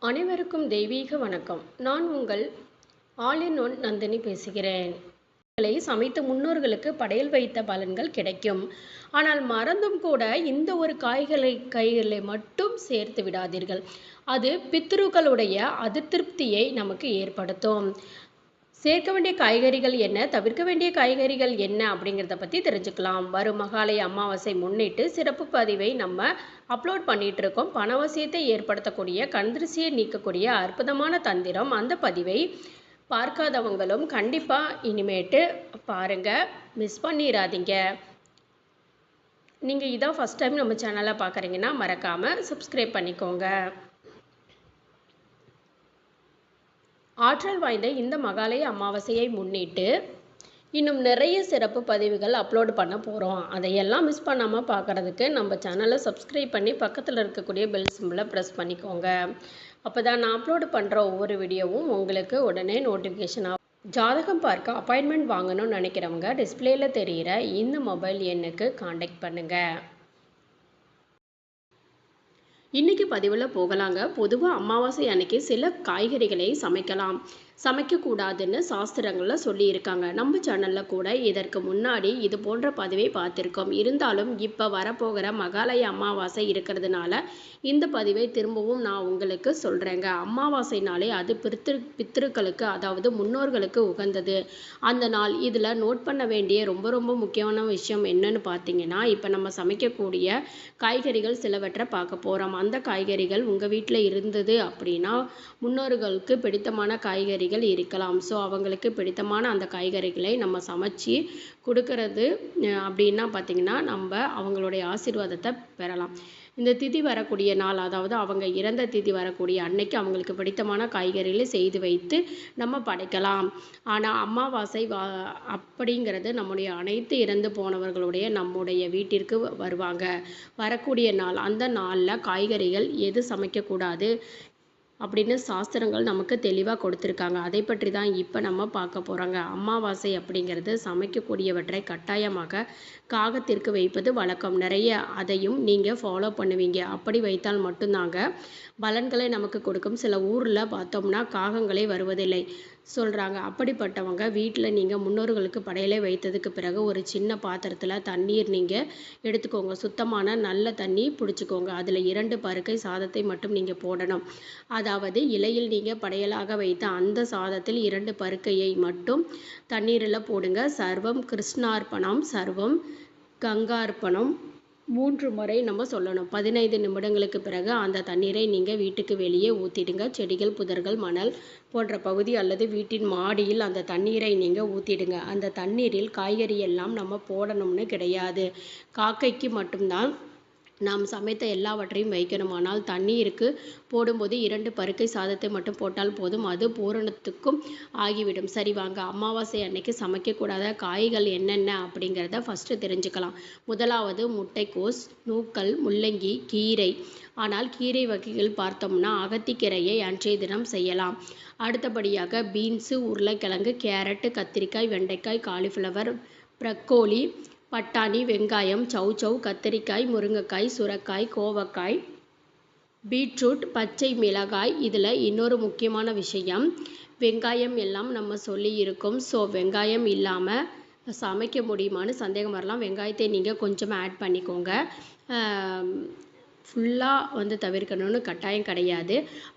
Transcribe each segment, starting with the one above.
அனைவருக்கும் தெய்வீக வணக்கம். நான் உங்கள் ஆல் இன் ஒன் நந்தினி பேசுகிறேன். சமைத்த முன்னோர்களுக்கு படையல் வைத்த பலன்கள் கிடைக்கும். ஆனால் மறந்தும் கூட இந்த ஒரு கைகளை மட்டும் சேர்த்து விடாதீர்கள். அது பித்ருக்களுடைய அதிருப்தியை நமக்கு ஏற்படுத்தும். சேர்க்க வேண்டிய காய்கறிகள் என்ன, தவிர்க்க வேண்டிய காய்கறிகள் என்ன அப்படிங்கிறத பற்றி தெரிஞ்சுக்கலாம். வரும் மகாலய அமாவாசை முன்னிட்டு சிறப்பு பதிவை நம்ம அப்லோட் பண்ணிட்டு இருக்கோம். பணவசியத்தை ஏற்படுத்தக்கூடிய கண்திருஷ்டியை நீக்கக்கூடிய அற்புதமான தந்திரம். அந்த பதிவை பார்க்காதவங்களும் கண்டிப்பாக இனிமேட்டு பாருங்கள், மிஸ் பண்ணிடாதீங்க. நீங்கள் இதான் ஃபஸ்ட் டைம் நம்ம சேனலை பார்க்குறீங்கன்னா மறக்காமல் சப்ஸ்கிரைப் பண்ணிக்கோங்க. ஆற்றல் வாய்ந்த இந்த மகாலய அமாவாசையை முன்னிட்டு இன்னும் நிறைய சிறப்பு பதிவுகள் அப்லோடு பண்ண போகிறோம். அதையெல்லாம் மிஸ் பண்ணாமல் பார்க்குறதுக்கு நம்ம சேனலை சப்ஸ்கிரைப் பண்ணி பக்கத்தில் இருக்கக்கூடிய பெல் சிம்பிளை ப்ரெஸ் பண்ணிக்கோங்க. அப்போ தான் நான் அப்லோடு பண்ணுற ஒவ்வொரு வீடியோவும் உங்களுக்கு உடனே நோட்டிஃபிகேஷன் ஆகும். ஜாதகம் பார்க்க அப்பாயின்மெண்ட் வாங்கணும்னு நினைக்கிறவங்க டிஸ்பிளேயில் தெரிகிற இந்த மொபைல் எண்ணுக்கு காண்டாக்ட் பண்ணுங்கள். இன்றைக்கி பதிவில் போகலாங்க. பொதுவாக அமாவாசை அன்னைக்கு சில காய்கறிகளை சமைக்கக்கூடாதுன்னு சாஸ்திரங்களில் சொல்லியிருக்காங்க. நம்ம சேனலில் கூட இதற்கு முன்னாடி இது போன்ற பதிவை பார்த்துருக்கோம். இருந்தாலும் இப்போ வரப்போகிற மகாலய அமாவாசை இருக்கிறதுனால இந்த பதிவை திரும்பவும் நான் உங்களுக்கு சொல்கிறேங்க. அமாவாசைனாலே அது பித்திருக்களுக்கு, அதாவது முன்னோர்களுக்கு உகந்தது அந்த நாள். இதில் நோட் பண்ண வேண்டிய ரொம்ப ரொம்ப முக்கியமான விஷயம் என்னன்னு பார்த்தீங்கன்னா, இப்போ நம்ம சமைக்கக்கூடிய காய்கறிகள் சிலவற்றை பார்க்க போகிறோம். அந்த காய்கறிகள் உங்கள் வீட்டில் இருந்தது அப்படின்னா முன்னோர்களுக்கு பிடித்தமான காய்கறிகள் இருக்கலாம். ஸோ அவங்களுக்கு பிடித்தமான அந்த காய்கறிகளை நம்ம சமைச்சு கொடுக்கறது அப்படின்னா பார்த்திங்கன்னா நம்ம அவங்களுடைய ஆசீர்வாதத்தை பெறலாம். இந்த திதி வரக்கூடிய நாள், அதாவது அவங்க இறந்த திதி வரக்கூடிய அன்னைக்கு அவங்களுக்கு பிடித்தமான காய்கறிகளை செய்து வைத்து நம்ம படைக்கலாம். ஆனால் அமாவாசை அப்படிங்கிறது நம்முடைய அனைத்து இறந்து போனவர்களுடைய நம்முடைய வீட்டிற்கு வருவாங்க. வரக்கூடிய நாள், அந்த நாளில் காய்கறிகள் எது சமைக்கக்கூடாது அப்படின்னு சாஸ்திரங்கள் நமக்கு தெளிவாக கொடுத்துருக்காங்க. அதை பற்றி தான் இப்போ நம்ம பார்க்க போகிறோங்க. அமாவாசை அப்படிங்கிறது சமைக்கக்கூடியவற்றை கட்டாயமாக காகத்திற்கு வைப்பது வழக்கம். நிறைய அதையும் நீங்கள் ஃபாலோ பண்ணுவீங்க. அப்படி வைத்தால் மட்டும்தாங்க பலன்களை நமக்கு கொடுக்கும். சில ஊரில் பார்த்தோம்னா காகங்களே வருவதில்லை சொல்கிறாங்க. அப்படிப்பட்டவங்க வீட்டில் நீங்கள் முன்னோர்களுக்கு படையலை வைத்ததுக்கு பிறகு ஒரு சின்ன பாத்திரத்தில் தண்ணீர் நீங்கள் எடுத்துக்கோங்க. சுத்தமான நல்ல தண்ணி பிடிச்சிக்கோங்க. அதில் 2 பருக்கை சாதத்தை மட்டும் நீங்கள் போடணும். அதாவது இலையில் நீங்கள் படையலாக வைத்த அந்த சாதத்தில் 2 பருக்கையை மட்டும் தண்ணீரில் போடுங்க. சர்வம் கிருஷ்ணார்ப்பணம், சர்வம் கங்கார்ப்பணம் 3 முறை நம்ம சொல்லணும். 15 நிமிடங்களுக்கு பிறகு அந்த தண்ணீரை நீங்கள் வீட்டுக்கு வெளியே ஊற்றிடுங்க. செடிகள், புதர்கள், மணல் போன்ற பகுதி அல்லது வீட்டின் மாடியில் அந்த தண்ணீரை நீங்கள் ஊற்றிடுங்க. அந்த தண்ணீரில் காய்கறி எல்லாம் நம்ம போடணும்னு கிடையாது. காக்கைக்கு மட்டும்தான் நாம் சமைத்த எல்லாவற்றையும் வைக்கணுமானால் தண்ணீருக்கு போடும்போது 2 பருக்கை சாதத்தை மட்டும் போட்டால் போதும். அது பூரணத்துக்கும் ஆகிவிடும். சரி வாங்க, அமாவாசை அன்னைக்கு சமைக்கக்கூடாத காய்கள் என்னென்ன அப்படிங்கிறத ஃபஸ்ட்டு தெரிஞ்சுக்கலாம். முதலாவது முட்டைக்கோஸ், நூக்கல், முள்ளங்கி, கீரை. ஆனால் கீரை வகைகள் பார்த்தோம்னா அகத்திக்கீரையை அன்றைய தினம் செய்யலாம். அடுத்தபடியாக பீன்ஸு, உருளைக்கிழங்கு, கேரட்டு, கத்திரிக்காய், வெண்டைக்காய், காலிஃப்ளவர், ப்ரக்கோலி, பட்டாணி, வெங்காயம், சௌசௌ, கத்திரிக்காய், முருங்கைக்காய், சுரைக்காய், கோவக்காய், பீட்ரூட், பச்சை மிளகாய். இதில் இன்னொரு முக்கியமான விஷயம், வெங்காயம் எல்லாம் நம்ம சொல்லி இருக்கோம். ஸோ வெங்காயம் இல்லாமல் சமைக்க முடியுமான்னு சந்தேகம் வரலாம். வெங்காயத்தை நீங்கள் கொஞ்சம் ஆட் பண்ணிக்கோங்க. ஃபுல்லாக தவிர்க்கணும்னு கட்டாயம் கிடையாது.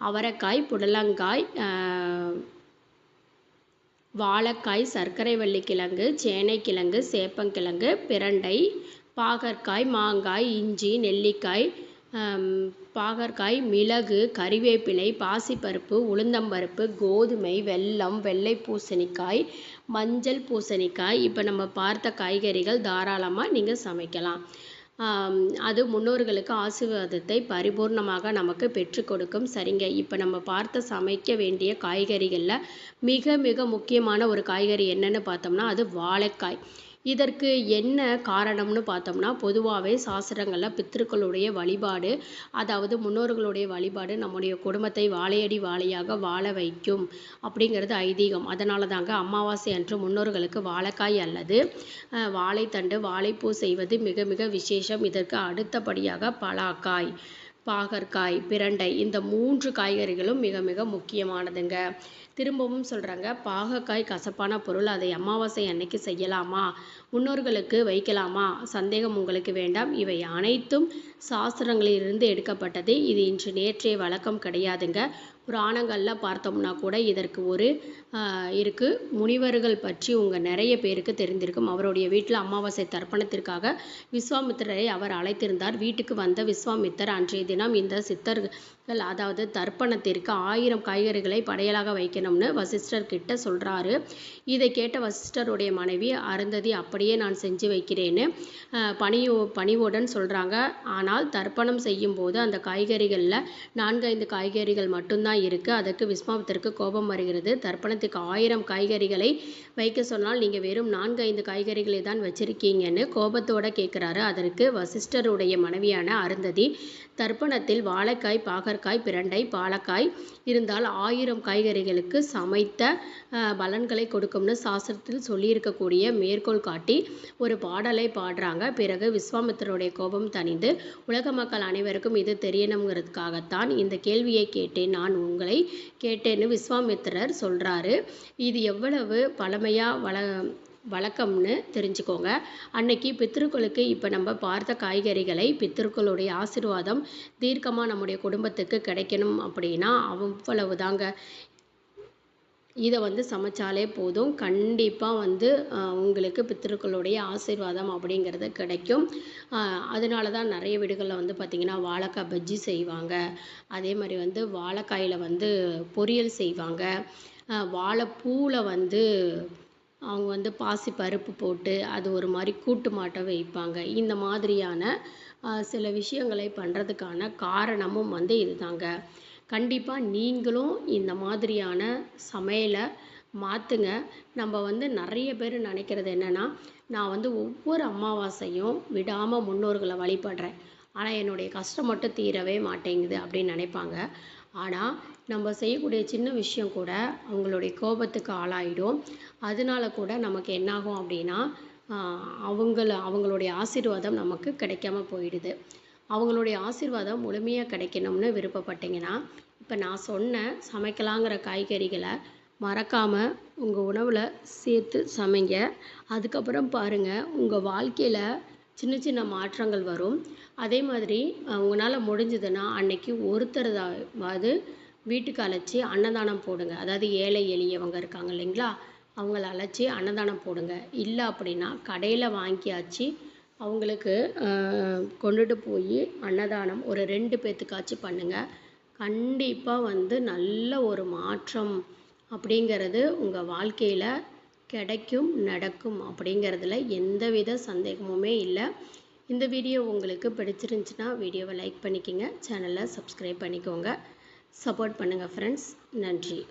அவரைக்காய், புடலங்காய், வாழைக்காய், சர்க்கரை வள்ளிக்கிழங்கு, சேனைக்கிழங்கு, சேப்பங்கிழங்கு, பிரண்டை, பாகற்காய், மாங்காய், இஞ்சி, நெல்லிக்காய், பாகற்காய், மிளகு, கறிவேப்பிலை, பாசிப்பருப்பு, உளுந்தம்பருப்பு, கோதுமை, வெல்லம், வெள்ளை பூசணிக்காய், மஞ்சள் பூசணிக்காய். இப்போ நம்ம பார்த்த காய்கறிகள் தாராளமாக நீங்கள் சமைக்கலாம். அது முன்னோர்களுக்கு ஆசீர்வாதத்தை பரிபூர்ணமாக நமக்கு பெற்றுக் கொடுக்கும். சரிங்க, இப்போ நம்ம பார்த்த சமைக்க வேண்டிய காய்கறிகளில் மிக மிக முக்கியமான ஒரு காய்கறி என்னன்னு பார்த்தோம்னா அது வாழைக்காய். இதற்கு என்ன காரணம்னு பார்த்தோம்னா, பொதுவாகவே சாஸ்திரங்களில் பித்திருக்களுடைய வழிபாடு, அதாவது முன்னோர்களுடைய வழிபாடு நம்முடைய குடும்பத்தை வாழையடி வாழையாக வாழ வைக்கும் அப்படிங்கிறது ஐதீகம். அதனால தாங்க அமாவாசை அன்று முன்னோர்களுக்கு வாழைக்காய் அல்லது வாழைத்தண்டு, வாழைப்பூ செய்வது மிக மிக விசேஷம். இதற்கு அடுத்தபடியாக பலாக்காய். பாகற்காய், பிரண்டை இந்த 3 காய்கறிகளும் மிக மிக முக்கியமானதுங்க. திரும்பவும் சொல்கிறாங்க, பாகற்காய் கசப்பான பொருள், அதை அமாவாசை அன்னைக்கு செய்யலாமா, முன்னோர்களுக்கு வைக்கலாமா, சந்தேகம் உங்களுக்கு வேண்டாம். இவை அனைத்தும் சாஸ்திரங்களிலிருந்து எடுக்கப்பட்டது. இது இன்று நேற்றைய வழக்கம் கிடையாதுங்க. புராணங்களில் பார்த்தோம்னா கூட இதற்கு ஒரு இருக்குது. முனிவர்கள் பற்றி உங்கள் நிறைய பேருக்கு தெரிந்திருக்கும். அவருடைய வீட்டில் அமாவாசை தர்ப்பணத்திற்காக விஸ்வாமித்திரரை அவர் அழைத்திருந்தார். வீட்டுக்கு வந்த விஸ்வாமித்தர் அன்றைய தினம் இந்த சித்தர்கள் அதாவது தர்ப்பணத்திற்கு 1000 காய்கறிகளை படையலாக வைக்கணும்னு வசிஷ்டர் கிட்ட சொல்கிறாரு. இதை கேட்ட வசிஷ்டருடைய மனைவி அருந்ததி அப்படியே நான் செஞ்சு வைக்கிறேன்னு பணிவுடன் சொல்கிறாங்க. ஆனால் தர்ப்பணம் செய்யும் போது அந்த காய்கறிகளில் 4-5 காய்கறிகள் மட்டும்தான் இருக்குது. அதற்கு விஸ்வாமித்திற்கு கோபம் வருகிறது. தர்ப்பணத்துக்கு 1000 காய்கறிகளை வைக்க சொன்னால் நீங்கள் வெறும் 4-5 காய்கறிகளை தான் வச்சிருக்கீங்கன்னு கோபத்தோடு கேட்குறாரு. அதற்கு வசிஷ்டருடைய மனைவியான அருந்ததி, தர்ப்பணத்தில் வாழைக்காய், பாகற்காய், பிரண்டை, பாலக்காய் இருந்தால் 1000 காய்கறிகளுக்கு சமைத்த பலன்களை கொடுக்கும்னு சாஸ்திரத்தில் சொல்லியிருக்கக்கூடிய மேற்கோள் காட்டி ஒரு பாடலை பாடுறாங்க. பிறகு விஸ்வாமித்திரருடைய கோபம் தணிந்து உலக மக்கள் அனைவருக்கும் இது தெரியணுங்கிறதுக்காகத்தான் இந்த கேள்வியை கேட்டேன், நான் உங்களை கேட்டேன்னு விஸ்வாமித்திரர் சொல்கிறாரு. இது எவ்வளவு பழமையாக வழக்கம்னு தெரிஞ்சுக்கோங்க. அன்னைக்கு பித்திருக்களுக்கு இப்போ நம்ம பார்த்த காய்கறிகளை பித்திருக்களுடைய ஆசீர்வாதம் தீர்க்கமாக நம்முடைய குடும்பத்துக்கு கிடைக்கணும் அப்படின்னா அவ்வளவு தாங்க. இதை சமைச்சாலே போதும், கண்டிப்பாக உங்களுக்கு பித்திருக்களுடைய ஆசீர்வாதம் அப்படிங்கிறது கிடைக்கும். அதனால தான் நிறைய வீடுகளில் பார்த்திங்கன்னா வாழைக்காய் பஜ்ஜி செய்வாங்க. அதே மாதிரி வாழைக்காயில் பொரியல் செய்வாங்க. வாழைப்பூவில் அவங்க பாசி பருப்பு போட்டு அது ஒரு மாதிரி கூட்டு மாட்டை வைப்பாங்க. இந்த மாதிரியான சில விஷயங்களை பண்ணுறதுக்கான காரணமும் இதுதாங்க. கண்டிப்பாக நீங்களும் இந்த மாதிரியான சமையலை மாற்றுங்க. நம்ம நிறைய பேர் நினைக்கிறது என்னென்னா, நான் ஒவ்வொரு அமாவாசையும் விடாமல் முன்னோர்களை வழிபடுறேன், ஆனால் என்னுடைய கஷ்டம் மட்டும் தீரவே மாட்டேங்குது அப்படின்னு நினைப்பாங்க. ஆனால் நம்ம செய்யக்கூடிய சின்ன விஷயம் கூட அவங்களுடைய கோபத்துக்கு ஆளாயிடும். அதனால கூட நமக்கு என்னாகும் அப்படின்னா அவங்களுடைய ஆசீர்வாதம் நமக்கு கிடைக்காம போயிடுது. அவங்களுடைய ஆசீர்வாதம் முழுமையாக கிடைக்கணும்னு விருப்பப்பட்டீங்கன்னா இப்போ நான் சொன்ன சமைக்கலாங்கிற காய்கறிகளை மறக்காமல் உங்கள் உணவில் சேர்த்து சமைங்க. அதுக்கப்புறம் பாருங்கள், உங்கள் வாழ்க்கையில் சின்ன சின்ன மாற்றங்கள் வரும். அதே மாதிரி உங்களால் முடிஞ்சதுன்னா அன்னைக்கு ஒருத்தராவது வீட்டுக்கு அழைச்சி அன்னதானம் போடுங்க. அதாவது ஏழை எளியவங்க இருக்காங்க இல்லைங்களா, அவங்கள அழைச்சி அன்னதானம் போடுங்க. இல்லை அப்படின்னா கடையில் வாங்கியாச்சு அவங்களுக்கு கொண்டுட்டு போய் அன்னதானம் ஒரு 2 பேர்த்துக்காச்சும் பண்ணுங்கள். கண்டிப்பாக நல்ல ஒரு மாற்றம் அப்படிங்கிறது உங்கள் வாழ்க்கையில் கிடைக்கும், நடக்கும் அப்படிங்கிறதுல எந்தவித சந்தேகமுமே இல்லை. இந்த வீடியோ உங்களுக்கு பிடிச்சிருந்துச்சுன்னா வீடியோவை லைக் பண்ணிக்கோங்க, சேனலை சப்ஸ்கிரைப் பண்ணிக்கோங்க, சப்போர்ட் பண்ணுங்கள் ஃப்ரெண்ட்ஸ். நன்றி.